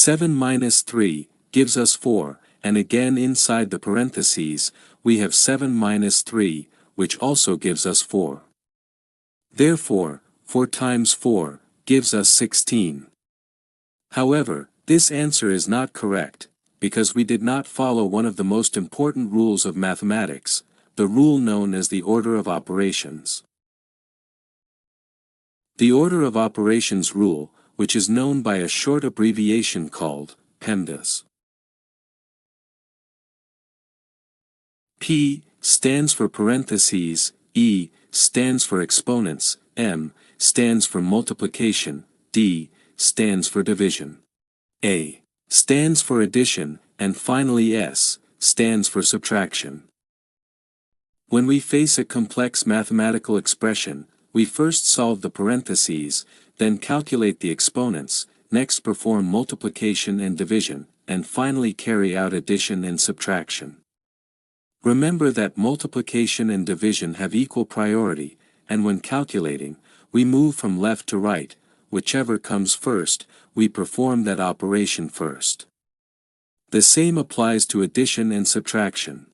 7 minus 3 gives us 4, and again inside the parentheses, we have 7 minus 3, which also gives us 4. Therefore, 4 times 4 gives us 16. However, this answer is not correct, because we did not follow one of the most important rules of mathematics, the rule known as the order of operations. The order of operations rule, which is known by a short abbreviation called PEMDAS. P stands for parentheses, E stands for exponents, M stands for multiplication, D stands for division, A stands for addition, and finally S stands for subtraction. When we face a complex mathematical expression, we first solve the parentheses, then calculate the exponents, next perform multiplication and division, and finally carry out addition and subtraction. Remember that multiplication and division have equal priority, and when calculating, we move from left to right, whichever comes first, we perform that operation first. The same applies to addition and subtraction.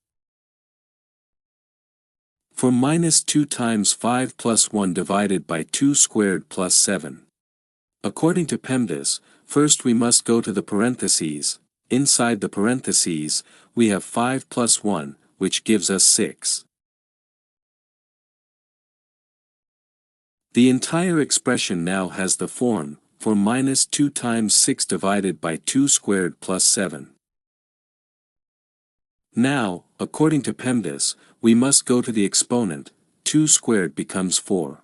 For minus 2 times 5 plus 1 divided by 2 squared plus 7. According to PEMDAS, first we must go to the parentheses. Inside the parentheses, we have 5 plus 1, which gives us 6. The entire expression now has the form, for minus 2 times 6 divided by 2 squared plus 7. Now, according to PEMDAS, we must go to the exponent, 2 squared becomes 4.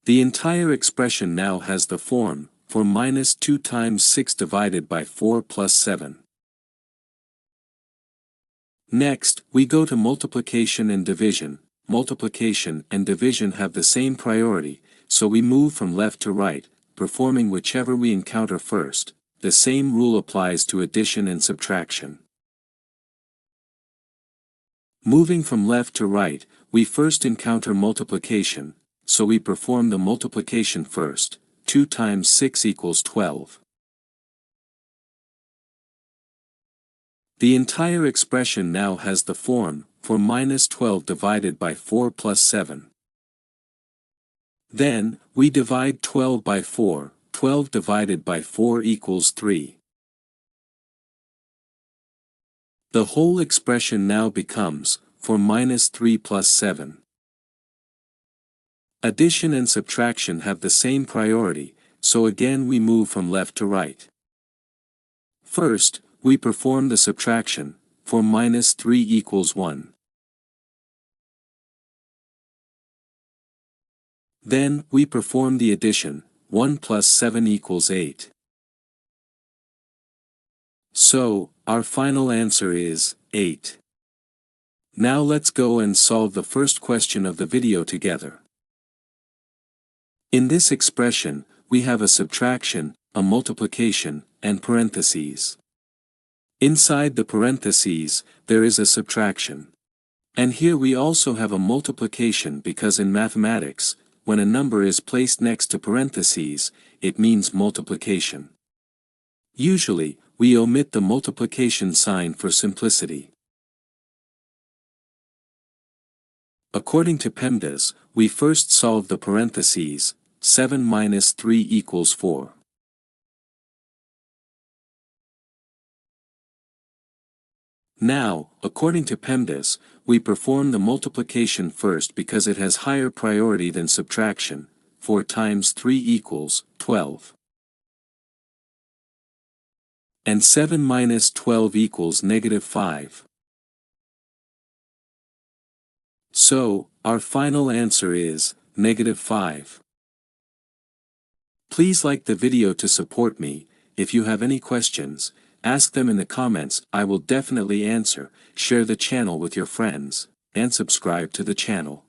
The entire expression now has the form, for minus 2 times 6 divided by 4 plus 7. Next, we go to multiplication and division. Multiplication and division have the same priority, so we move from left to right, performing whichever we encounter first. The same rule applies to addition and subtraction. Moving from left to right, we first encounter multiplication, so we perform the multiplication first. 2 times 6 equals 12. The entire expression now has the form, for minus 12 divided by 4 plus 7. Then, we divide 12 by 4, 12 divided by 4 equals 3. The whole expression now becomes, for minus 3 plus 7. Addition and subtraction have the same priority, so again we move from left to right. First, we perform the subtraction, for minus 3 equals 1. Then, we perform the addition, 1 plus 7 equals 8. So, our final answer is 8. Now let's go and solve the first question of the video together. In this expression, we have a subtraction, a multiplication, and parentheses. Inside the parentheses, there is a subtraction. And here we also have a multiplication because in mathematics, when a number is placed next to parentheses, it means multiplication. Usually, we omit the multiplication sign for simplicity. According to PEMDAS, we first solve the parentheses, 7 minus 3 equals 4. Now, according to PEMDAS, we perform the multiplication first because it has higher priority than subtraction. 4 times 3 equals 12. And 7 minus 12 equals negative 5. So, our final answer is negative 5. Please like the video to support me. If you have any questions, ask them in the comments. I will definitely answer. Share the channel with your friends, and subscribe to the channel.